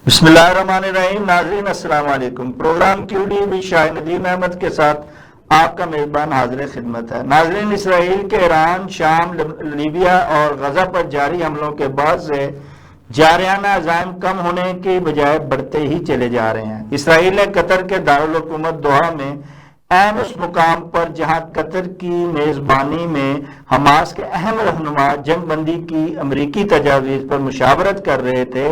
بسم اللہ الرحمن الرحیم. ناظرین السلام علیکم. پروگرام کیو ڈی بھی شاہ ندیم احمد کے ساتھ آپ کا میزبان حاضر خدمت ہے. ناظرین، اسرائیل کے ایران، شام، لیبیا اور غزہ پر جاری حملوں کے بعد سے جارحانہ عزائم کم ہونے کی بجائے بڑھتے ہی چلے جا رہے ہیں. اسرائیل نے قطر کے دارالحکومت دوحہ میں عین اس مقام پر جہاں قطر کی میزبانی میں حماس کے اہم رہنما جنگ بندی کی امریکی تجاویز پر مشاورت کر رہے تھے،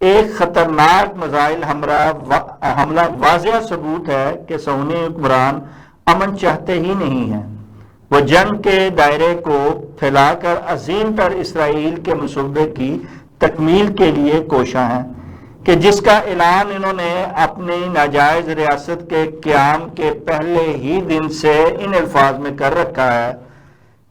ایک خطرناک میزائل حملہ واضح ثبوت ہے کہ صہیونی حکمران امن چاہتے ہی نہیں ہیں. وہ جنگ کے دائرے کو پھیلا کر عظیم تر اسرائیل کے منصوبے کی تکمیل کے لیے کوشاں ہیں کہ جس کا اعلان انہوں نے اپنی ناجائز ریاست کے قیام کے پہلے ہی دن سے ان الفاظ میں کر رکھا ہے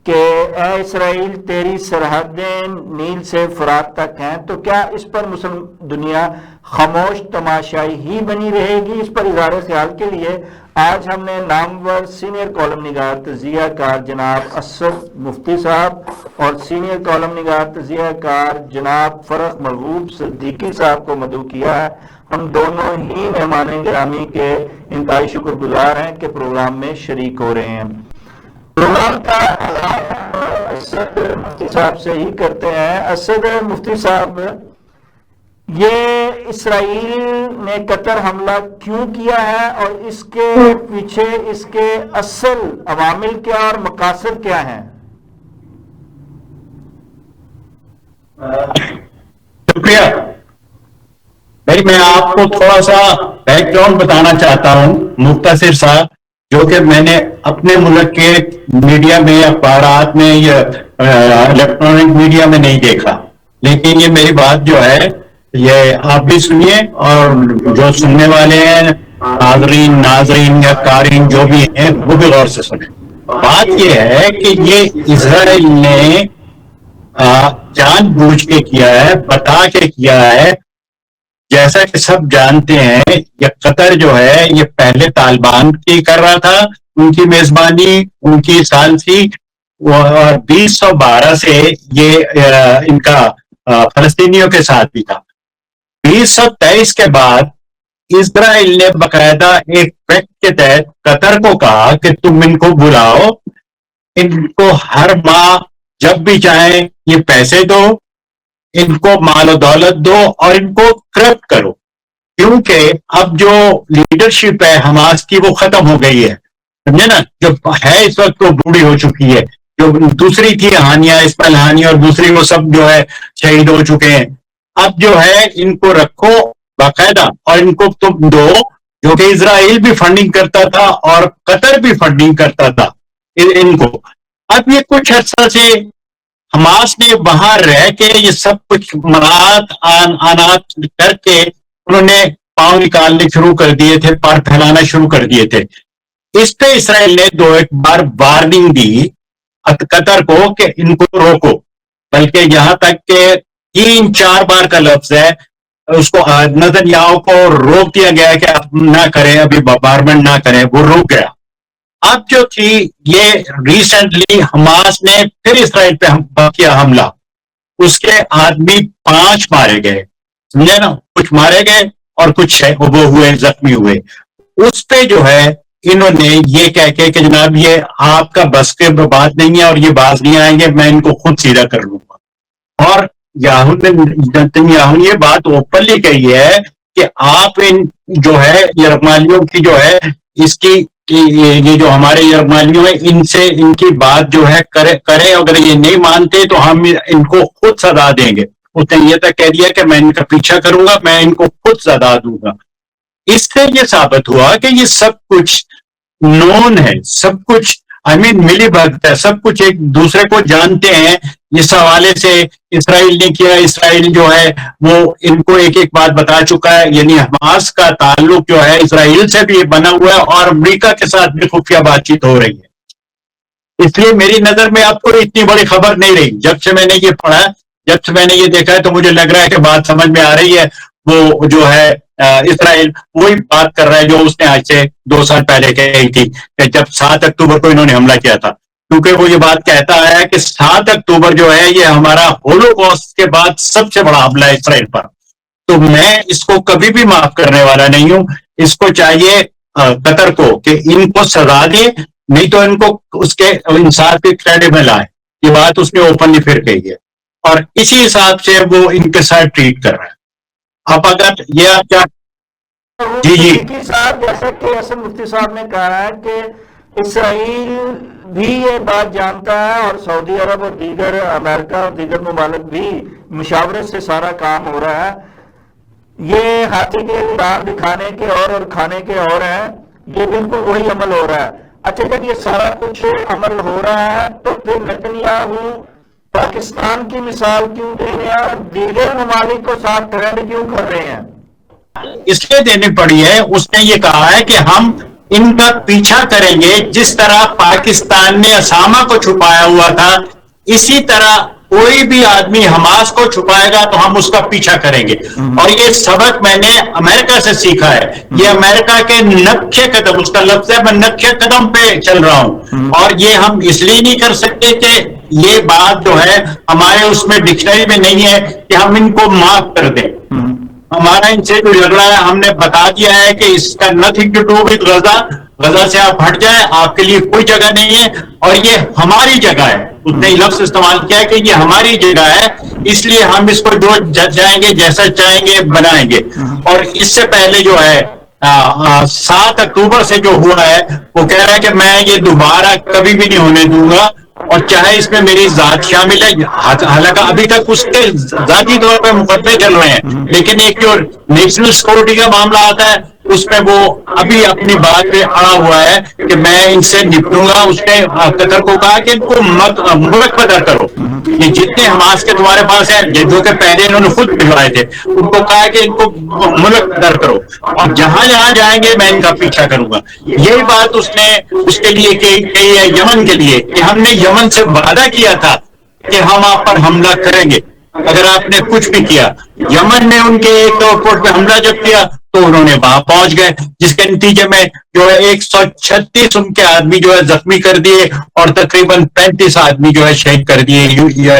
کہ اے اسرائیل، تیری سرحدیں نیل سے فرات تک ہیں. تو کیا اس پر مسلم دنیا خاموش تماشائی ہی بنی رہے گی؟ اس پر اظہار خیال کے لیے آج ہم نے نامور سینئر کالم نگار تجزیہ کار جناب اسد مفتی صاحب اور سینئر کالم نگار تجزیہ کار جناب فرخ محبوب صدیقی صاحب کو مدعو کیا ہے. ہم دونوں ہی مہمان گرامی کے انتہائی شکر گزار ہیں کہ پروگرام میں شریک ہو رہے ہیں. پروگرام کا اسد مفتی صاحب سے ہی کرتے ہیں. اسد مفتی صاحب، یہ اسرائیل نے قطر حملہ کیوں کیا ہے اور اس کے پیچھے اس کے اصل عوامل کیا اور مقاصد کیا ہیں؟ شکریہ بھائی. میں آپ کو تھوڑا سا بیک گراؤنڈ بتانا چاہتا ہوں مختصر سا، جو کہ میں نے اپنے ملک کے میڈیا میں، اخبارات میں یا الیکٹرانک میڈیا میں نہیں دیکھا. لیکن یہ میری بات جو ہے یہ آپ بھی سنیے اور جو سننے والے ہیں ناظرین یا قارئین جو بھی ہیں وہ بھی غور سے سنیں. بات یہ ہے کہ یہ اسرائیل نے جان بوجھ کے کیا ہے، بتا کے کیا ہے. جیسا کہ سب جانتے ہیں یہ قطر جو ہے یہ پہلے طالبان کی کر رہا تھا، ان کی میزبانی، ان کی ثالثی. 2012 سے یہ ان کا فلسطینیوں کے ساتھ بھی تھا. 2023 کے بعد اسرائیل نے باقاعدہ ایک پیکٹ کے تحت قطر کو کہا کہ تم ان کو بلاؤ، ان کو ہر ماہ جب بھی چاہیں یہ پیسے دو، ان کو مال و دولت دو اور ان کو کرپٹ کرو، کیونکہ اب جو لیڈرشپ ہے حماس کی وہ ختم ہو گئی ہے. سمجھے نا؟ جو ہے اس وقت وہ بوڑھی ہو چکی ہے. جو دوسری تھی ہانیہ، اسماعیل ہانیہ اور دوسری، وہ سب جو ہے شہید ہو چکے ہیں. اب جو ہے ان کو رکھو باقاعدہ اور ان کو تم دو، جو کہ اسرائیل بھی فنڈنگ کرتا تھا اور قطر بھی فنڈنگ کرتا تھا ان کو. اب یہ کچھ عرصہ سے حماس نے وہاں رہ کے یہ سب کچھ منات آنات کر کے انہوں نے پاؤں نکالنے شروع کر دیے تھے، پار پھیلانا شروع کر دیے تھے. اس پہ اسرائیل نے ایک بار وارننگ دی قطر کو کہ ان کو روکو، بلکہ یہاں تک کہ 3-4 بار کا لفظ ہے، اس کو نتنیاہو کو روک دیا گیا کہ آپ نہ کریں، ابھی بمبارمنٹ نہ کریں. وہ رک گیا. اب جو تھی یہ ریسنٹلی حماس نے پھر اسرائیل پہ کیا حملہ، اس کے آدمی 5 مارے گئے. سمجھے نا؟ کچھ مارے گئے اور کچھ وہ ہوئے زخمی ہوئے. اس پہ جو ہے انہوں نے یہ کہہ کے کہ جناب یہ آپ کا بس کے بات نہیں ہے اور یہ باز نہیں آئیں گے، میں ان کو خود سیدھا کر لوں گا. اور یاہو نے یہ بات اوپنلی کہی ہے کہ آپ ان جو ہے یرغمالیوں کی جو ہے اس کی یہ جو ہمارے یرغمالیوں ہیں ان سے ان کی بات جو ہے کریں، اگر یہ نہیں مانتے تو ہم ان کو خود سزا دیں گے. اس نے یہ تک کہہ دیا کہ میں ان کا پیچھا کروں گا، میں ان کو خود سزا دوں گا. اس سے یہ ثابت ہوا کہ یہ سب کچھ نون ہے، سب کچھ ملی بھگت ہے، سب کچھ ایک دوسرے کو جانتے ہیں. اس حوالے سے اسرائیل نے کیا، اسرائیل جو ہے وہ ان کو ایک ایک بات بتا چکا ہے. یعنی حماس کا تعلق جو ہے اسرائیل سے بھی بنا ہوا ہے اور امریکہ کے ساتھ بھی خفیہ بات چیت ہو رہی ہے. اس لیے میری نظر میں آپ کو اتنی بڑی خبر نہیں رہی. جب سے میں نے یہ پڑھا، جب سے میں نے یہ دیکھا ہے تو مجھے لگ رہا ہے کہ بات سمجھ میں آ رہی ہے. وہ جو ہے اسرائیل وہی بات کر رہا ہے جو اس نے آج سے 2 سال پہلے کہی تھی کہ جب 7 اکتوبر کو انہوں نے حملہ کیا تھا. کیونکہ وہ یہ بات کہتا ہے کہ 7 اکتوبر جو ہے یہ ہمارا ہولوکاسٹ کے بعد سب سے بڑا حملہ ہے اسرائیل پر. تو میں اس کو کبھی بھی معاف کرنے والا نہیں ہوں. اس کو چاہیے قطر کو کہ ان کو سزا دے, نہیں تو ان کو اس کے انصاف کے کریڈٹ میں لائے. یہ بات اس نے اوپنلی پھر کہی ہے, اور اسی حساب سے وہ ان کے ساتھ ٹریٹ کر رہا ہے. اب اگر یہ آپ کیا جی صاحب, جیسا کہ حسن مفتی صاحب نے کہا ہے کہ اسرائیل بھی یہ بات جانتا ہے, اور سعودی عرب اور دیگر امریکہ اور دیگر ممالک بھی مشاورت سے سارا کام ہو رہا ہے. یہ ہاتھی کے دانت دکھانے کے اور کھانے کے اور ہیں, یہ بالکل وہی عمل ہو رہا ہے. اچھا جب یہ سارا کچھ عمل ہو رہا ہے تو پھر نتنیاہو پاکستان کی مثال کیوں دے رہے ہیں اور دیگر ممالک کو ساتھ ٹرینڈ کیوں کر رہے ہیں؟ اس لیے دینی پڑی ہے, اس نے یہ کہا ہے کہ ہم ان کا پیچھا کریں گے. جس طرح پاکستان نے اسامہ کو چھپایا ہوا تھا, اسی طرح کوئی بھی آدمی حماس کو چھپائے گا تو ہم اس کا پیچھا کریں گے. اور یہ سبق میں نے امریکہ سے سیکھا ہے. یہ امریکہ کے نقشے قدم, اس کا لفظ ہے, میں نقشے قدم پہ چل رہا ہوں. اور یہ ہم اس لیے نہیں کر سکتے کہ یہ بات جو ہے ہمارے اس میں ڈکشنری میں نہیں ہے کہ ہم ان کو معاف کر دیں. ہمارا ان سے جو جھگڑا ہے, ہم نے بتا دیا ہے کہ اس کا nothing to do with Gaza. Gaza سے آپ ہٹ جائیں, آپ کے لیے کوئی جگہ نہیں ہے, اور یہ ہماری جگہ ہے. اس نے لفظ استعمال کیا کہ یہ ہماری جگہ ہے, اس لیے ہم اس کو جو جائیں گے جیسا چاہیں گے بنائیں گے. اور اس سے پہلے جو ہے 7 اکتوبر سے جو ہوا ہے, وہ کہہ رہا ہے کہ میں یہ دوبارہ کبھی بھی نہیں ہونے دوں گا, اور چاہے اس میں میری ذات شامل ہے. حالانکہ ابھی تک اس کے ذاتی طور پہ مقدمے چل رہے ہیں, لیکن ایک جو نیشنل سیکورٹی کا معاملہ آتا ہے اس میں وہ ابھی اپنی بات پہ اڑا ہوا ہے کہ میں ان سے نپٹوں گا. اس نے قطر کو کہا کہ ان کو ملک بدر کرو. یہ جتنے حماس کے تمہارے پاس ہیں, جو کہ پہلے انہوں نے خود بھجوائے تھے, ان کو کہا کہ ان کو ملک بدر کرو, اور جہاں جہاں جائیں گے میں ان کا پیچھا کروں گا. یہی بات اس نے اس کے لیے کہی ہے یمن کے لیے, کہ ہم نے یمن سے وعدہ کیا تھا کہ ہم آپ پر حملہ کریں گے اگر آپ نے کچھ بھی کیا. یمن نے ان کے ایک ایئرپورٹ پہ حملہ جب کیا تو انہوں نے وہاں پہنچ گئے, جس کے نتیجے میں جو ہے 136 ان کے آدمی جو ہے زخمی کر دیے, اور تقریباً 35 آدمی جو ہے شہید کر دیے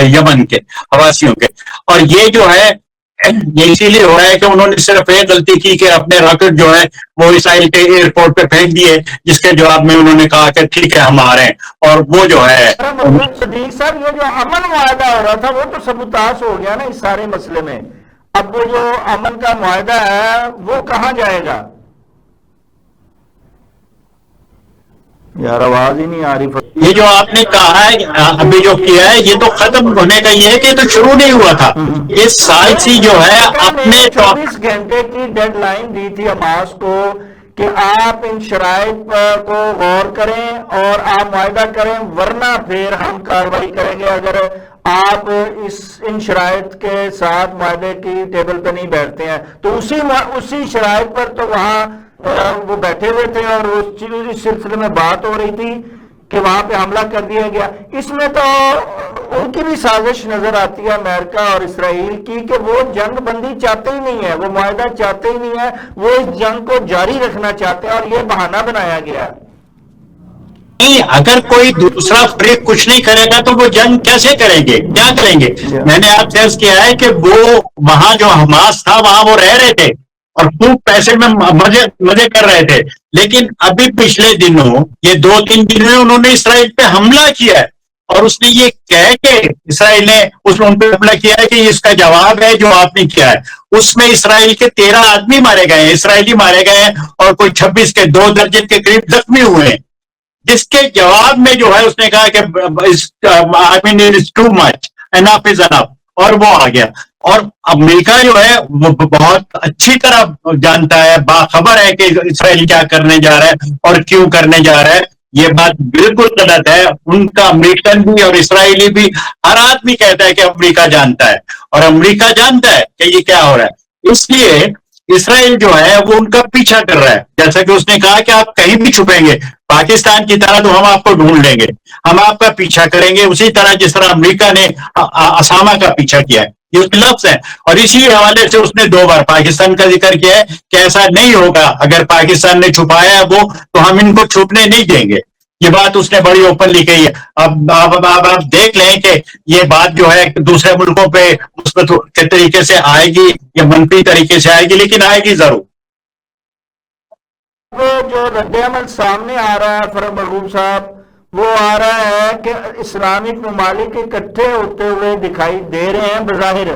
یمن کے حواسیوں کے. اور یہ جو ہے یہ اسی لیے ہو رہا ہے کہ انہوں نے صرف ایک غلطی کی کہ اپنے راکٹ جو ہے وہ اسرائیل کے ایئرپورٹ پہ پھینک دیے, جس کے جواب میں انہوں نے کہا کہ ٹھیک ہے ہم آ رہے ہیں. اور وہ جو ہے صدیق صاحب, یہ جو امن معاہدہ ہو رہا تھا وہ تو سبوتاش ہو گیا نا اس سارے مسئلے میں. اب وہ جو امن کا معاہدہ ہے وہ کہاں جائے گا؟ یار آواز ہی نہیں آ رہی. یہ جو آپ نے کہا ہے ابھی جو کیا ہے, یہ تو ختم ہونے کا یہ ہے کہ یہ تو شروع نہیں ہوا تھا. یہ سائنسی جو ہے اپنے 24 گھنٹے کی ڈیڈ لائن دی تھی حماس کو کہ آپ ان شرائط کو غور کریں اور آپ معاہدہ کریں, ورنہ پھر ہم کارروائی کریں گے اگر آپ ان شرائط کے ساتھ معاہدے کی ٹیبل پہ نہیں بیٹھتے ہیں. تو اسی شرائط پر تو وہاں وہ بیٹھے ہوئے تھے, اور اس سلسلے میں بات ہو رہی تھی کہ وہاں پہ حملہ کر دیا گیا. اس میں تو ان کی بھی سازش نظر آتی ہے امریکہ اور اسرائیل کی کہ وہ جنگ بندی چاہتے ہی نہیں ہے, وہ معاہدہ چاہتے ہی نہیں ہے, وہ اس جنگ کو جاری رکھنا چاہتے ہیں, اور یہ بہانہ بنایا گیا ہے. اگر کوئی دوسرا فریق کچھ نہیں کرے گا تو وہ جنگ کیسے کریں گے, کیا کریں گے؟ میں نے آپ سے عرض کیا ہے کہ وہ وہاں جو حماس تھا وہاں وہ رہ رہے تھے اور خوب پیسے میں مزے کر رہے تھے, لیکن ابھی پچھلے دنوں یہ 2-3 دن میں انہوں نے اسرائیل پہ حملہ کیا ہے, اور اس نے یہ کہہ کے اسرائیل نے ان پہ حملہ کیا ہے کہ اس کا جواب ہے جو آپ نے کیا ہے. اس میں اسرائیل کے 13 آدمی مارے گئے ہیں, اسرائیلی مارے گئے ہیں, اور کوئی 26 کے 2 درجن کے قریب زخمی ہوئے ہیں, جس کے جواب میں جو ہے اس نے کہا کہ ٹو مچ, انف از انف, اور وہ آ گیا. اور امریکہ جو ہے وہ بہت اچھی طرح جانتا ہے, باخبر ہے کہ اسرائیل کیا کرنے جا رہا ہے اور کیوں کرنے جا رہا ہے. یہ بات بالکل غلط ہے. ان کا امریکن بھی اور اسرائیلی بھی, ہر آدمی کہتا ہے کہ امریکہ جانتا ہے, اور امریکہ جانتا ہے کہ یہ کیا ہو رہا ہے. اس لیے اسرائیل جو ہے وہ ان کا پیچھا کر رہا ہے. جیسا کہ اس نے کہا کہ آپ کہیں بھی چھپیں گے پاکستان کی طرح تو ہم آپ کو ڈھونڈ لیں گے, ہم آپ کا پیچھا کریں گے اسی طرح جس طرح امریکہ نے اسامہ کا پیچھا کیا ہے. یہ اس کے لفظ ہیں, اور اسی حوالے سے اس نے 2 بار پاکستان کا ذکر کیا ہے کہ ایسا نہیں ہوگا, اگر پاکستان نے چھپایا ہے وہ تو ہم ان کو چھپنے نہیں دیں گے. یہ بات اس نے بڑی اوپنلی کہی ہے. اب آپ دیکھ لیں کہ یہ بات جو ہے دوسرے ملکوں پہ مثبت کے طریقے سے آئے گی یا منفی طریقے سے آئے گی، لیکن آئے گی ضرور. جو رد عمل سامنے آ رہا ہے فرم مرغوب صاحب، وہ آ رہا ہے کہ اسلامک ممالک اکٹھے ہوتے ہوئے دکھائی دے رہے ہیں بظاہر.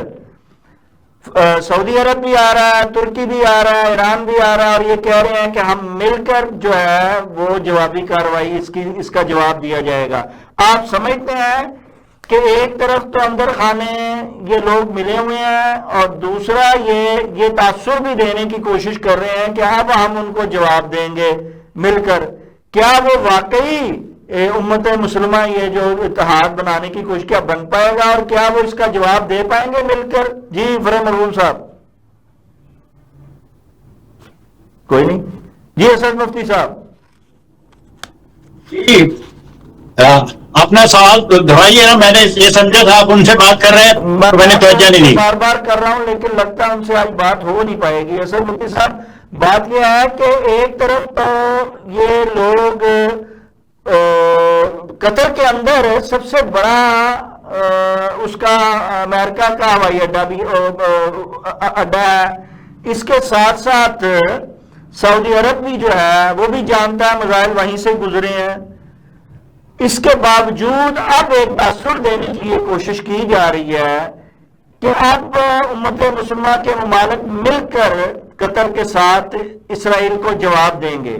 سعودی عرب بھی آ رہا ہے، ترکی بھی آ رہا ہے، ایران بھی آ رہا ہے، اور یہ کہہ رہے ہیں کہ ہم مل کر جو ہے وہ جوابی کارروائی اس کا جواب دیا جائے گا. آپ سمجھتے ہیں کہ ایک طرف تو اندر خانے یہ لوگ ملے ہوئے ہیں، اور دوسرا یہ تاثر بھی دینے کی کوشش کر رہے ہیں کہ اب ہم ان کو جواب دیں گے مل کر. کیا وہ واقعی امت مسلمہ یہ جو اتحاد بنانے کی کوشش کیا بن پائے گا، اور کیا وہ اس کا جواب دے پائیں گے مل کر؟ جی فرم مرحوم صاحب. کوئی نہیں. جی اسد مفتی صاحب. جی اپنا سوال دہرائیے نا، میں نے یہ سمجھا تھا آپ ان سے بات کر رہے ہیں، میں نے توجہ نہیں دی. بار بار کر رہا ہوں لیکن لگتا ہے ان سے آج بات ہو نہیں پائے گی. اسد مفتی صاحب، بات یہ ہے کہ ایک طرف تو یہ لوگ قطر کے اندر سب سے بڑا اس کا امریکہ کا ہوائی اڈا ہے، اس کے ساتھ ساتھ سعودی عرب بھی جو ہے وہ بھی جانتا ہے، میزائل وہیں سے گزرے ہیں. اس کے باوجود اب ایک تاثر دینے کی یہ کوشش کی جا رہی ہے کہ اب امت مسلمہ کے ممالک مل کر قطر کے ساتھ اسرائیل کو جواب دیں گے.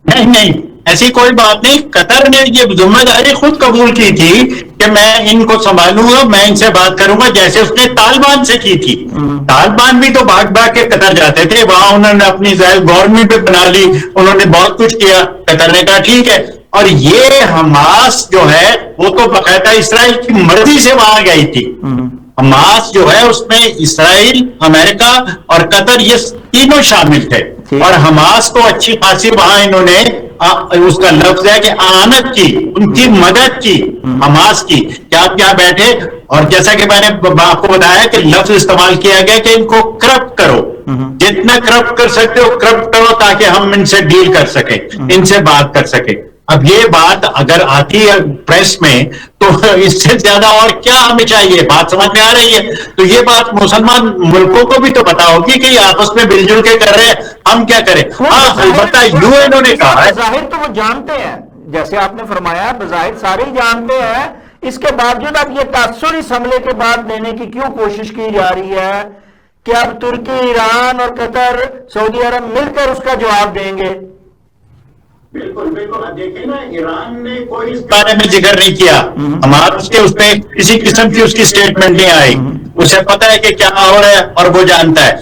نہیں، ایسی کوئی بات نہیں. قطر نے یہ ذمہ داری خود قبول کی تھی کہ میں ان کو سنبھالوں گا، میں ان سے بات کروں گا، جیسے اس نے طالبان سے کی تھی. طالبان بھی تو بھاگ بھاگ کے قطر جاتے تھے، وہاں انہوں نے اپنی گورنمنٹ بھی بنا لی، انہوں نے بہت کچھ کیا. قطر نے کہا ٹھیک ہے. اور یہ حماس جو ہے وہ تو باقاعدہ اسرائیل کی مرضی سے وہاں گئی تھی. حماس جو ہے اس میں اسرائیل، امریکہ اور قطر یہ تینوں شامل تھے. اور حماس کو اچھی خاصی وہاں انہوں نے اس کا لفظ ہے کہ آنت کی، ان کی مدد کی حماس کی، کہ آپ یہاں بیٹھے. اور جیسا کہ میں نے آپ کو بتایا کہ لفظ استعمال کیا گیا کہ ان کو کرپٹ کرو، جتنا کرپٹ کر سکتے ہو کرپٹ کرو، تاکہ ہم ان سے ڈیل کر سکیں، ان سے بات کر سکیں. اب یہ بات اگر آتی ہے پریس میں تو اس سے زیادہ اور کیا ہمیں چاہیے؟ بات سمجھ میں آ رہی ہے. تو یہ بات مسلمان ملکوں کو بھی تو پتا ہوگی کہ یہ آپس میں مل جل کے کر رہے ہیں، ہم کیا کریں. ہاں البتہ یوں انہوں نے کہا ہے، بظاہر تو وہ جانتے ہیں، جیسے آپ نے فرمایا بظاہر سارے ہی جانتے ہیں، اس کے باوجود اب یہ تاثر اس حملے کے بعد لینے کی کیوں کوشش کی جا رہی ہے کہ اب ترکی، ایران اور قطر، سعودی عرب مل کر اس کا جواب دیں گے؟ بالکل بالکل. دیکھیں نا، ایران نے کوئی اس بارے میں ذکر نہیں کیا، ہمارا اس پہ کسی قسم کی اس کی اسٹیٹمنٹ نہیں آئی. اسے پتا ہے کہ کیا ہو رہا ہے اور وہ جانتا ہے.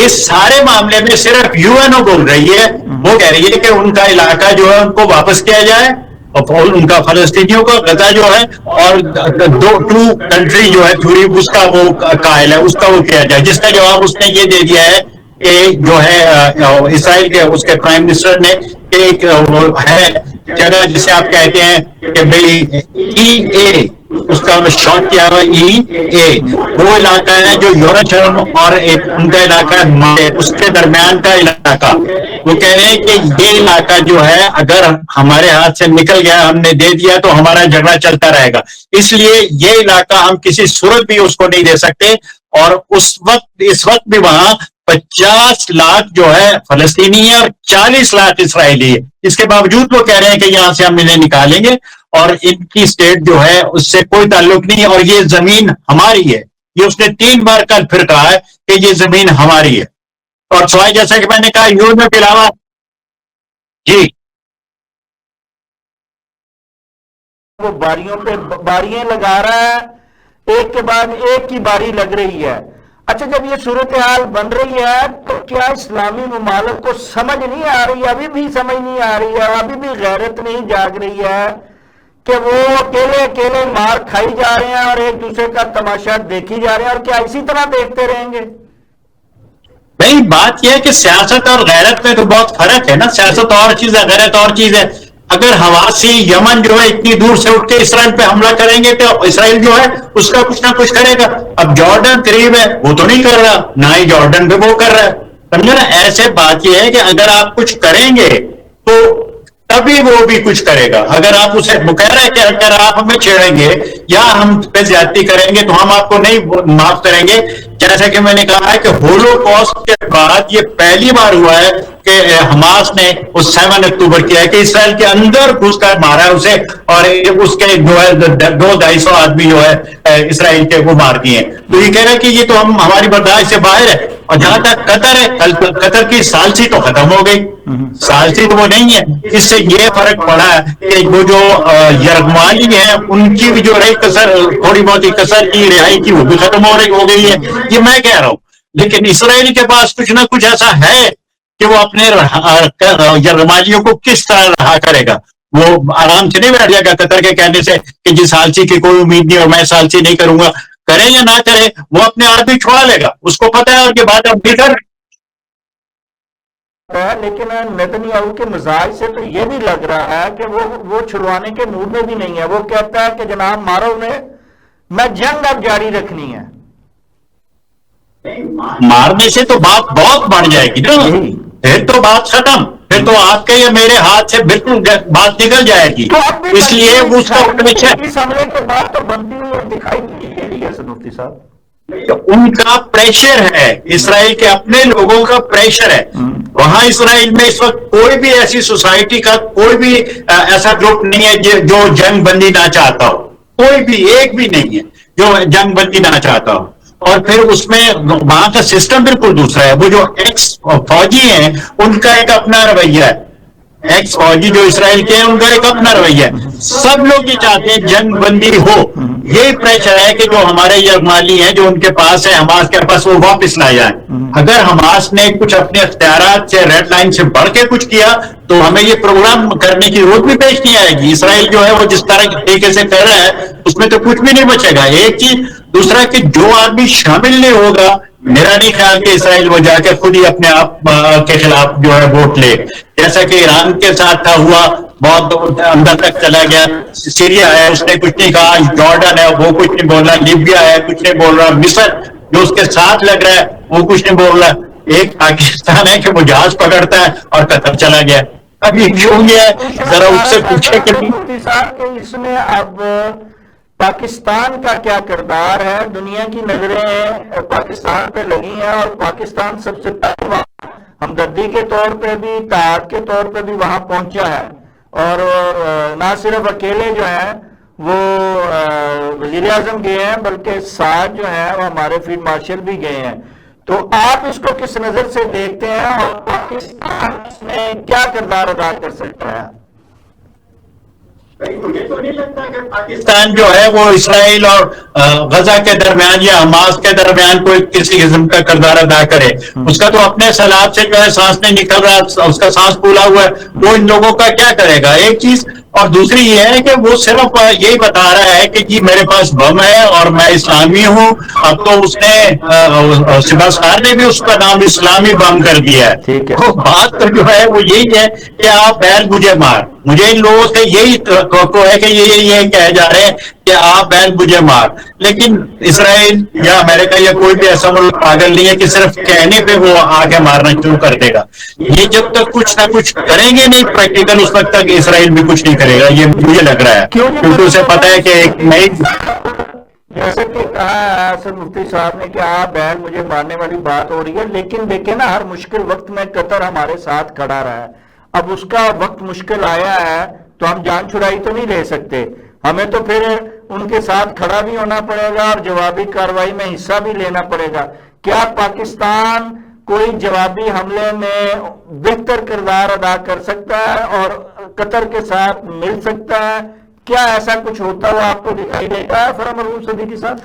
اس سارے معاملے میں صرف یو این او بول رہی ہے، وہ کہہ رہی ہے کہ ان کا علاقہ جو ہے ان کو واپس کیا جائے، اور ان کا فلسطینیوں کا غزہ جو ہے اور ٹو کنٹری جو ہے تھوڑی اس کا وہ قائل ہے، اس کا وہ کیا جائے. جس کا جواب اس نے یہ دے دیا ہے کہ جو ہے اسرائیل کے اس کے پرائم منسٹر نے ایک ہے جگہ جسے آپ کہتے ہیں کہ بھئی ای اے، اس کا شارٹ کیا ہوا ای اے، وہ علاقہ ہے جو یورشلم اور ایک ان کا علاقہ ہے اس کے درمیان کا علاقہ. وہ کہہ رہے ہیں کہ یہ علاقہ جو ہے اگر ہمارے ہاتھ سے نکل گیا، ہم نے دے دیا تو ہمارا جھگڑا چلتا رہے گا، اس لیے یہ علاقہ ہم کسی صورت بھی اس کو نہیں دے سکتے. اور اس وقت بھی وہاں 50 لاکھ جو ہے فلسطینی ہے اور 40 لاکھ اسرائیلی ہے. اس کے باوجود وہ کہہ رہے ہیں کہ یہاں سے ہم انہیں نکالیں گے، اور ان کی اسٹیٹ جو ہے اس سے کوئی تعلق نہیں، اور یہ زمین ہماری ہے. یہ اس نے 3 بار کل پھر کہا ہے کہ یہ زمین ہماری ہے. اور سوائے جیسا کہ میں نے کہا یورپ کے علاوہ، جی وہ باریوں پہ باریاں لگا رہا ہے، ایک کے بعد ایک کی باری لگ رہی ہے. اچھا، جب یہ صورتحال بن رہی ہے تو کیا اسلامی ممالک کو سمجھ نہیں آ رہی ہے، ابھی بھی سمجھ نہیں آ رہی ہے، ابھی بھی غیرت نہیں جاگ رہی ہے کہ وہ اکیلے اکیلے مار کھائی جا رہے ہیں اور ایک دوسرے کا تماشا دیکھی جا رہے ہیں، اور کیا اسی طرح دیکھتے رہیں گے؟ نہیں، بات یہ ہے کہ سیاست اور غیرت میں تو بہت فرق ہے نا. سیاست اور چیز ہے، غیرت اور چیز ہے. اگر حواسی یمن جو ہے اتنی دور سے اٹھ کے اسرائیل پہ حملہ کریں گے تو اسرائیل جو ہے اس کا کچھ نہ کچھ کرے گا. اب جارڈن قریب ہے، وہ تو نہیں کر رہا، نہ ہی جارڈن پہ وہ کر رہا ہے. سمجھے نا؟ ایسے بات یہ ہے کہ اگر آپ کچھ کریں گے تو تبھی وہ بھی کچھ کرے گا. اگر آپ اسے کہہ رہے ہیں کہ اگر آپ ہمیں چھیڑیں گے یا ہم پہ زیادتی کریں گے تو ہم آپ کو نہیں معاف کریں گے. جیسا کہ میں نے کہا ہے کہ ہولو کاسٹ کے بعد یہ پہلی بار ہوا ہے کہ حماس نے اس 7 اکتوبر کیا ہے کہ اسرائیل کے اندر گھس کر مارا ہے اسے, اور اس کے 200-250 آدمی جو ہے اسرائیل کے وہ مار دیے. تو یہ کہہ رہے ہیں کہ یہ تو ہم ہماری برداشت سے باہر ہے. اور جہاں تک قطر ہے, قطر کی ثالثی تو ختم ہو گئی, ثالثی تو وہ نہیں ہے. اس سے یہ فرق پڑا ہے کہ وہ جو یرغمالی ہیں ان کی بھی جو رہی کسر, تھوڑی بہت کسر کی رہائی کی, وہ بھی ختم ہو گئی ہے. یہ میں کہہ رہا ہوں. لیکن اسرائیل کے پاس کچھ نہ کچھ ایسا ہے کہ وہ اپنے یرغمالیوں کو کس طرح رہا کرے گا. وہ آرام سے نہیں بیٹھ جائے گا قطر کے کہنے سے کہ جی ثالثی کی کوئی امید نہیں اور میں ثالثی نہیں کروں گا. کرے یا نہ کرے وہ اپنے آپ ہی چھوڑا لے گا, اس کو پتہ ہے. اور کے بعد اب بھی کر. لیکن نیتنیاہو کے مزاج سے تو یہ بھی لگ رہا ہے کہ وہ چھڑوانے کے موڈ میں بھی نہیں ہے. وہ کہتا ہے کہ جناب مارو انہیں, میں جنگ اب جاری رکھنی ہے. مارنے سے تو بات بہت بڑھ جائے گی نا, پھر تو بات ختم. پھر تو آپ کے یا میرے ہاتھ سے بالکل بات نکل جائے گی. اس لیے اس کا اس حملے کے بعد تو بنتی ہوئی دکھائی نہیں رہی ہے مفتی صاحب. ان کا پریشر ہے, اسرائیل کے اپنے لوگوں کا پریشر ہے. وہاں اسرائیل میں اس وقت کوئی بھی ایسی سوسائٹی کا کوئی بھی ایسا گروپ نہیں ہے جو جنگ بندی نہ چاہتا ہو. کوئی بھی ایک بھی نہیں ہے جو جنگ بندی نہ چاہتا ہو. اور پھر اس میں وہاں کا سسٹم بالکل دوسرا ہے. وہ جو ایکس فوجی ہیں ان کا ایک اپنا رویہ ہے. ایکس فوجی جو اسرائیل کے ہیں ان کا ایک اپنا رویہ ہے. سب لوگ یہ چاہتے ہیں جنگ بندی ہو. یہی پریشر ہے کہ جو ہمارے یرغمالی ہیں جو ان کے پاس ہے حماس کے پاس, وہ واپس لائے جائیں. اگر حماس نے کچھ اپنے اختیارات سے ریڈ لائن سے بڑھ کے کچھ کیا تو ہمیں یہ پروگرام کرنے کی ضرورت بھی پیش نہیں آئے گی. اسرائیل جو ہے وہ جس طرح طریقے سے کر رہا ہے اس میں تو کچھ بھی نہیں بچے گا. ایک چیز. دوسرا کہ جو آدمی شامل نہیں ہوگا, میرا نہیں خیال کہ اسرائیل وہ جا کے خود ہی اپنے آپ کے خلاف جو ہے ووٹ لے, جیسا کہ ایران کے ساتھ تھا ہوا. بہت اندر تک چلا گیا. سیریا ہے اس نے کچھ نہیں کہا, جارڈن ہے وہ کچھ نہیں بول رہا, لیبیا ہے کچھ نہیں بول رہا, مصر جو اس کے ساتھ لگ رہا ہے وہ کچھ نہیں بول رہا. ایک پاکستان ہے کہ وہ جہاز پکڑتا ہے اور قطر چلا گیا. ابھی کیوں گیا ہے ذرا اس سے پوچھے کہ اس میں اب پاکستان کا کیا کردار ہے. دنیا کی نظریں پاکستان پہ لگی ہیں اور پاکستان سب سے پہلے ہمدردی کے طور پہ بھی تعاون کے طور پہ بھی وہاں پہنچا ہے. اور نہ صرف اکیلے جو ہیں وہ وزیر اعظم گئے ہیں بلکہ ساتھ جو ہیں وہ ہمارے فیلڈ مارشل بھی گئے ہیں. تو آپ اس کو کس نظر سے دیکھتے ہیں اور پاکستان اس میں کیا کردار ادا کر سکتا ہے؟ مجھے تو نہیں لگتا کہ پاکستان جو ہے وہ اسرائیل اور غزہ کے درمیان یا حماس کے درمیان کوئی کسی قسم کا کردار ادا کرے. اس کا تو اپنے سیلاب سے جو ہے سانس نہیں نکل رہا, اس کا سانس پھولا ہوا ہے. وہ ان لوگوں کا کیا کرے گا, ایک چیز. اور دوسری یہ ہے کہ وہ صرف یہی بتا رہا ہے کہ جی میرے پاس بم ہے اور میں اسلامی ہوں. اب تو اس نے سپاسکار نے بھی اس کا نام اسلامی بم کر دیا ہے. تو بات تو جو ہے وہ یہی ہے کہ آپ بیل مجھے مار. مجھے ان لوگوں سے یہی توقع ہے کہ یہ کہے جا رہے ہیں کہ آپ بیل مجھے مار. لیکن اسرائیل یا امریکہ یا کوئی بھی ایسا ملک پاگل نہیں ہے کہ صرف کہنے پہ وہ آگے مارنا شروع کر دے گا. یہ جب تک کچھ نہ کچھ کریں گے نہیں پریکٹیکل اس وقت تک اسرائیل بھی کچھ نہیں کرے گا. یہ مجھے لگ رہا ہے کیونکہ اسے پتا ہے کہ ایک نئی جیسے کہ کہا حسن مفتی صاحب نے کہ آپ بیل مجھے مارنے والی بات ہو رہی ہے. لیکن دیکھیں نا ہر مشکل وقت میں قطر ہمارے ساتھ کھڑا رہا ہے. اب اس کا وقت مشکل آیا ہے تو ہم جان چھڑائی تو نہیں لے سکتے. ہمیں تو پھر ان کے ساتھ کھڑا بھی ہونا پڑے گا اور جوابی کارروائی میں حصہ بھی لینا پڑے گا. کیا پاکستان کوئی جوابی حملے میں بہتر کردار ادا کر سکتا ہے اور قطر کے ساتھ مل سکتا ہے؟ کیا ایسا کچھ ہوتا ہوا آپ کو دکھائی دیتا ہے فرح مرحوم صدیقی صاحب؟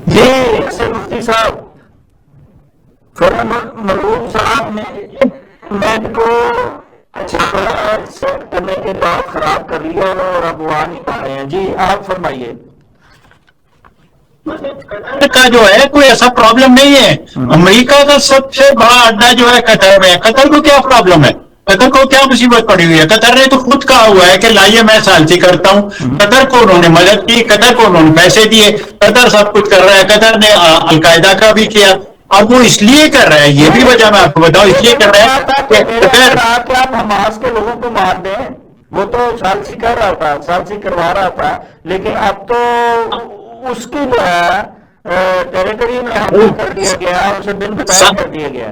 جی مفتی صاحب, فرح مرحوم صاحب نے نیٹ کو سیٹ کرنے کے بعد خراب کر لیا اور اب وہ آ نہیں پا رہے ہیں. جی آپ فرمائیے. کا جو ہے کوئی ایسا پرابلم نہیں ہے. امریکہ کا سب سے بڑا اڈا جو ہے قطر میں. قطر کو کیا پرابلم ہے؟ قطر کو کیا مصیبت پڑی ہوئی ہے؟ قطر نے تو خود کہا ہوا ہے کہ لائیے میں ثالثی کرتا ہوں. قطر کو انہوں نے مدد کی, قطر کو انہوں نے پیسے دیے, قطر سب کچھ کر رہا ہے. قطر نے القاعدہ کا بھی کیا, اور وہ اس لیے کر رہا ہے, یہ بھی وجہ میں آپ کو بتاؤں, اس لیے کر رہا ہے کہ قطر آپ حماس کے لوگوں کو مار دیں. وہ تو ثالثی کر رہا تھا, ثالثی کروا رہا تھا, لیکن اب تو اس کی جو ہے ٹیریٹری میں حملہ کر دیا گیا, اسے بن بتایا کر دیا گیا.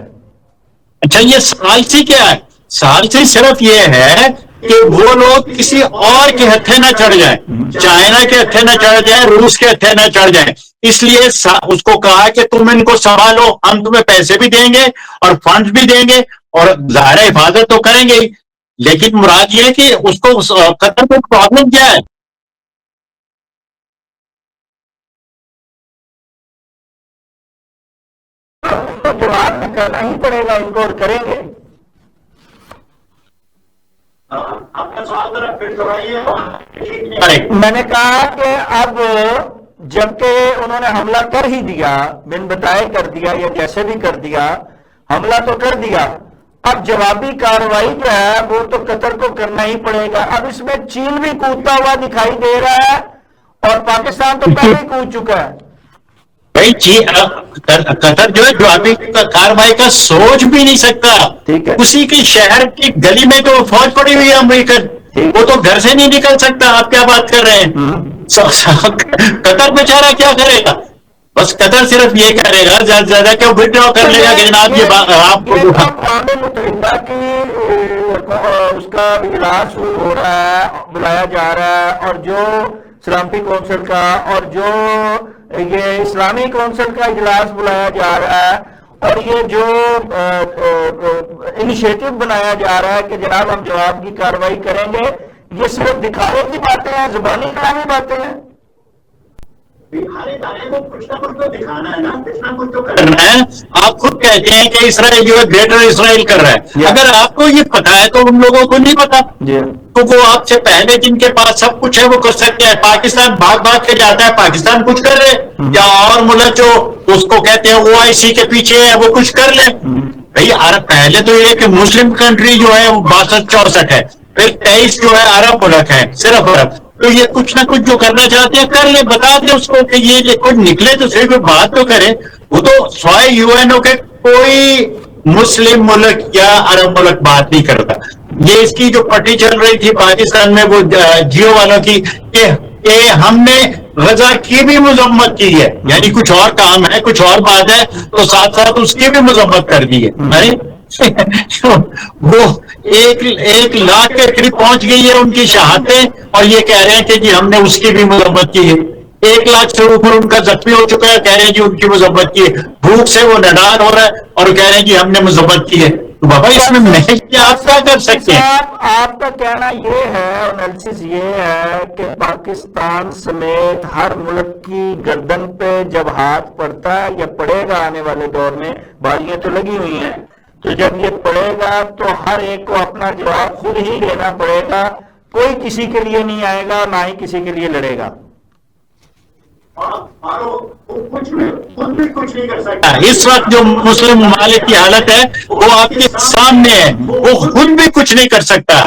اچھا, یہ ثالثی کیا ہے؟ ثالثی صرف یہ ہے کہ وہ لوگ کسی اور کے ہتھے نہ چڑھ جائیں, چائنا کے ہتھے نہ چڑھ جائیں, روس کے ہتھے نہ چڑھ جائیں. اس لیے اس کو کہا کہ تم ان کو سنبھالو, ہم تمہیں پیسے بھی دیں گے اور فنڈز بھی دیں گے, اور ظاہر حفاظت تو کریں گے ہی. لیکن مراد یہ ہے کہ اس کو قطر میں پرابلم کیا ہے؟ تو جواب میں کرنا ہی پڑے گا ان کو, اور کریں گے. میں نے کہا کہ اب جبکہ انہوں نے حملہ کر ہی دیا, بن بتائے کر دیا, یا جیسے بھی کر دیا, حملہ تو کر دیا, اب جوابی کارروائی جو ہے وہ تو قطر کو کرنا ہی پڑے گا. اب اس میں چین بھی کودتا ہوا دکھائی دے رہا ہے, اور پاکستان تو پہلے ہی کود چکا ہے. بھائی قطر جو ہے جوابی کارروائی کا سوچ بھی نہیں سکتا. ٹھیک ہے, اسی کی شہر کی گلی میں تو فوج پڑی ہوئی ہے امریکن, وہ تو گھر سے نہیں نکل سکتا. آپ کیا بات کر رہے ہیں؟ قطر بیچارہ کیا کرے گا؟ بس قطر صرف یہ کرے گا زیادہ سے زیادہ کہ وہ وڈرا کر لے گا کہ جناب یہ آپ کو اقوام متحدہ کی اس کا اجلاس ہو رہا ہے, بلایا جا رہا ہے, اور جو سلامتی کونسل کا اور جو یہ اسلامی کونسل کا اجلاس بلایا جا رہا ہے, اور یہ جو انیشیٹو بنایا جا رہا ہے کہ جناب ہم جواب کی کارروائی کریں گے, یہ صرف دکھاوے کی باتیں ہیں, زبانی کلامی باتیں ہیں. آپ خود کہتے ہیں کہ اسرائیل جو ہے گریٹر اسرائیل کر رہا ہے. اگر آپ کو یہ پتا ہے تو ان لوگوں کو نہیں پتا, تو وہ آپ سے پہلے جن کے پاس سب کچھ ہے وہ کر سکتے ہیں. پاکستان بھاگ بھاگ کے جاتا ہے, پاکستان کچھ کر رہے, یا اور ملک جو اس کو کہتے ہیں OIC کے پیچھے ہے وہ کچھ کر لیں. بھائی عرب پہلے تو یہ کہ مسلم کنٹری جو ہے وہ 62-64 ہے, پھر 23 جو ہے عرب ملک ہے, صرف عرب. تو یہ کچھ نہ کچھ جو کرنا چاہتے ہیں کر لیں, بتا دیں اس کو کہ یہ کچھ نکلے تو صرف بات تو کریں. وہ تو سوائے UNO کے کوئی مسلم ملک یا عرب ملک بات نہیں کرتا. یہ اس کی جو پٹی چل رہی تھی پاکستان میں وہ جیو والوں کی کہ ہم نے غزہ کی بھی مذمت کی ہے, یعنی کچھ اور کام ہے, کچھ اور بات ہے, تو ساتھ ساتھ اس کی بھی مذمت کر دی ہے. وہ 1 لاکھ کے قریب پہنچ گئی ہے ان کی شہادتیں, اور یہ کہہ رہے ہیں کہ جی ہم نے اس کی بھی مذمت کی ہے. 1 لاکھ سے اوپر ان کا زخمی ہو چکا ہے, کہہ رہے ہیں جی ان کی مذمت کی ہے. بھوک سے وہ نڈال ہو رہا ہے اور کہہ رہے ہیں جی ہم نے مذمت کی ہے. تو بابا اس میں آپ کیا کر سکتے ہیں؟ آپ کا کہنا یہ ہے, انالیسس یہ ہے کہ پاکستان سمیت ہر ملک کی گردن پہ جب ہاتھ پڑتا ہے یا پڑے گا آنے والے دور میں, باریاں تو لگی ہوئی ہیں, تو جب یہ پڑے گا تو ہر ایک کو اپنا جواب خود ہی دینا پڑے گا. کوئی کسی کے لیے نہیں آئے گا, نہ ہی کسی کے لیے لڑے گا. اس وقت جو مسلم ممالک کی حالت ہے وہ آپ کے سامنے ہے, وہ خود بھی کچھ نہیں کر سکتا.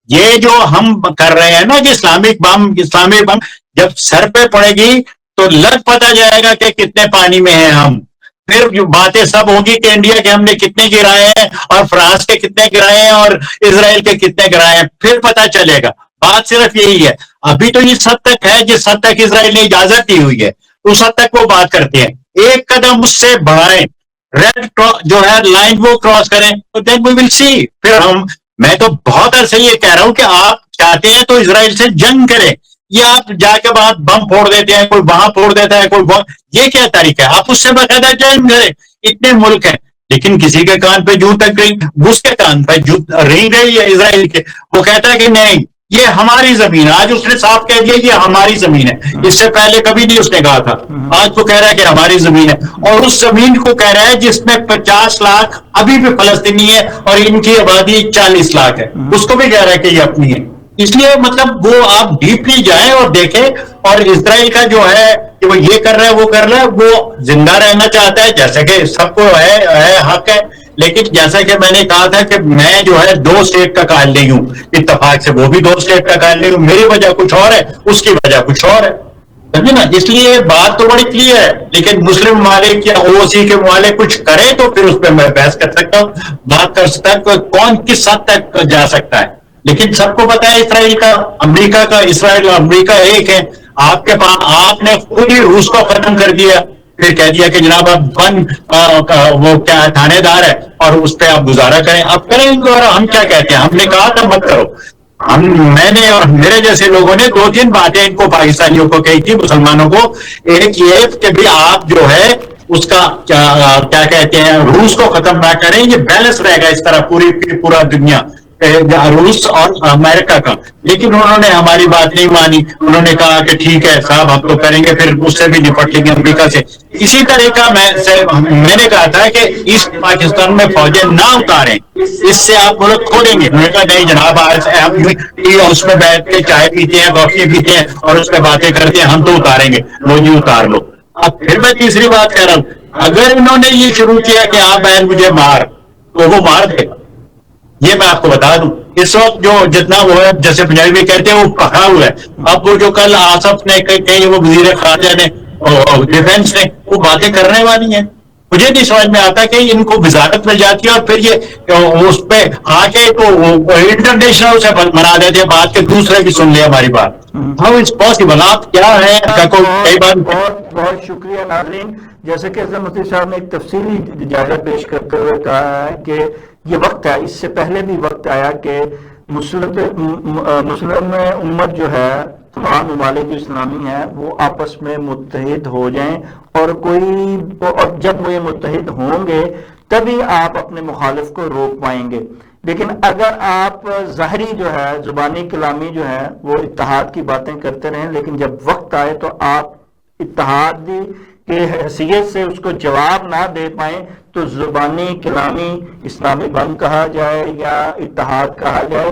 یہ جو ہم کر رہے ہیں نا کہ اسلامک بم جب سر پہ پڑے گی تو لگ پتا جائے گا کہ کتنے پانی میں ہیں ہم. پھر جو باتیں سب ہوگی کہ انڈیا کے ہم نے کتنے گرائے ہیں, اور فرانس کے کتنے گرائے ہیں, اور اسرائیل کے کتنے گرائے ہیں, پھر پتا چلے گا. بات صرف یہی ہے. ابھی تو اس حد تک ہے جس حد تک اسرائیل نے اجازت دی ہوئی ہے, اس حد تک وہ بات کرتے ہیں. ایک قدم اس سے بڑھائیں, ریڈ جو ہے لائن وہ کراس کریں, تو دین وی ول سی. پھر میں تو بہت عرصے یہ کہہ رہا ہوں کہ آپ چاہتے ہیں تو اسرائیل سے جنگ کریں, یہ آپ جا کے بعد بم پھوڑ دیتے ہیں, کوئی وہاں پھوڑ دیتا ہے, کوئی یہ کیا طریقہ ہے؟ آپ اس سے باقاعدہ جنگ کریں. اتنے ملک ہیں, لیکن کسی کے کان پہ جوں تک گئی, اس کے کان پہ رنگ گئی ہے اسرائیل کے. وہ کہتا ہے کہ نہیں یہ ہماری زمین ہے. آج اس نے صاف کہہ دیا یہ ہماری زمین ہے, اس سے پہلے کبھی نہیں اس نے کہا تھا. آج وہ کہہ رہا ہے کہ ہماری زمین ہے, اور اس زمین کو کہہ رہا ہے جس میں 50 لاکھ ابھی بھی فلسطینی ہے اور ان کی آبادی 40 لاکھ ہے, اس کو بھی کہہ رہا ہے کہ یہ اپنی ہے. اس لیے مطلب وہ آپ ڈیپلی جائیں اور دیکھیں. اور اسرائیل کا جو ہے کہ وہ یہ کر رہا ہے وہ کر رہا ہے, وہ زندہ رہنا چاہتا ہے, جیسے کہ سب کو ہے حق ہے, لیکن جیسا کہ میں نے کہا تھا کہ میں جو ہے 2 اسٹیٹ کا قائل نہیں ہوں، اتفاق سے وہ بھی 2 اسٹیٹ کا قائل نہیں ہوں، میری وجہ کچھ اور ہے، اس کی وجہ کچھ اور ہے، سمجھے نا؟ اس لیے بات تو بڑی کلیئر ہے، لیکن مسلم ممالک یا او سی کے ممالک کچھ کریں تو پھر اس پہ میں بحث کر سکتا ہوں، بات کر سکتا ہوں کون کس حد تک جا سکتا ہے۔ لیکن سب کو پتا ہے اسرائیل کا، امریکہ کا، اسرائیل اور امریکہ ایک ہے۔ آپ کے پاس آپ نے خود ہی روس کو ختم کر دیا، پھر کہہ دیا کہ جناب اب وہ کیا تھانے دار ہے اور اس پہ آپ گزارا کریں، اب کریں گے۔ اور ہم کیا کہتے ہیں؟ ہم نے کہا تھا مت کرو، میں نے اور میرے جیسے لوگوں نے 2-3 باتیں ان کو پاکستانیوں کو کہی تھی، مسلمانوں کو۔ ایک یہ کہ بھی آپ جو ہے اس کا کیا کہتے ہیں، روس کو ختم نہ کریں، یہ بیلنس رہے گا اس طرح پورا دنیا، روس اور امریکہ کا۔ لیکن انہوں نے ہماری بات نہیں مانی، انہوں نے کہا کہ ٹھیک ہے صاحب ہم تو کریں گے، پھر اس سے بھی نپٹ لیں گے امریکہ سے۔ اسی طرح کا میں نے کہا تھا کہ اس پاکستان میں فوجیں نہ اتاریں، اس سے آپ ملک کھولیں گے۔ انہوں نے کہا نہیں جناب، آج ہم اس میں بیٹھ کے چائے پیتے ہیں، کافی پیتے ہیں اور اس پہ باتیں کرتے ہیں، ہم تو اتاریں گے، لو جی اتار لو۔ اب پھر میں تیسری بات کہہ رہا ہوں، اگر انہوں نے یہ شروع کیا کہ آپ بہن مجھے مار، تو وہ مار دے گا، یہ میں آپ کو بتا دوں۔ اس وقت جو جتنا وہ ہے، جیسے پنجابی میں کہتے ہیں، وہ پکا ہوا ہے۔ اب وہ جو کل آصف نے کہیں، وہ وزیر خارجہ نے، ڈیفینس نے، وہ باتیں کرنے والی ہیں، مجھے نہیں سمجھ میں آتا کہ ان کو وزارت مل جاتی ہے اور پھر یہ اس پہ آ کے تو انٹرنیشنل سے بنا دیتے ہیں بات، کے دوسرے بھی سن لے ہماری بات۔ How is possible? آپ کیا ہے؟ کئی بار بہت بہت شکریہ ناظرین۔ جیسے کہ اظہر مفتی صاحب نے ایک تفصیلی جائزہ پیش کرتے ہوئے کہا ہے کہ یہ وقت ہے، اس سے پہلے بھی وقت آیا کہ مسلم امت جو ہے، تمام ممالک جو اسلامی ہیں، وہ آپس میں متحد ہو جائیں، اور جب وہ یہ متحد ہوں گے تبھی آپ اپنے مخالف کو روک پائیں گے۔ لیکن اگر آپ ظاہری جو ہے، زبانی کلامی جو ہے، وہ اتحاد کی باتیں کرتے رہیں، لیکن جب وقت آئے تو آپ اتحادی کے حیثیت سے اس کو جواب نہ دے پائیں، تو زبانی کلامی اسلامی بند کہا جائے یا اتحاد کہا جائے،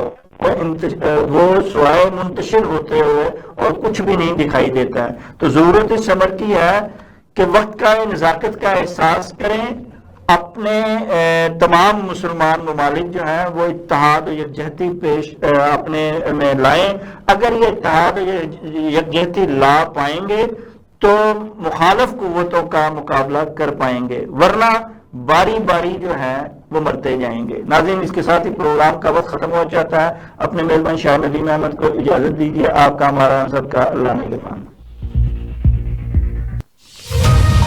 وہ سوائے منتشر ہوتے ہوئے اور کچھ بھی نہیں دکھائی دیتا ہے۔ تو ضرورت اس امر کی ہے کہ وقت کا، نزاکت کا احساس کریں، اپنے تمام مسلمان ممالک جو ہیں وہ اتحاد و یکجہتی اپنے میں لائیں۔ اگر یہ اتحاد و یکجہتی لا پائیں گے تو مخالف قوتوں کا مقابلہ کر پائیں گے، ورنہ باری باری جو ہے وہ مرتے جائیں گے۔ ناظرین، اس کے ساتھ ہی پروگرام کا وقت ختم ہو جاتا ہے۔ اپنے میزبان شاہ ندیم احمد کو اجازت دیجیے۔ آپ کا ہمارا سب کا اللہ نگہبان۔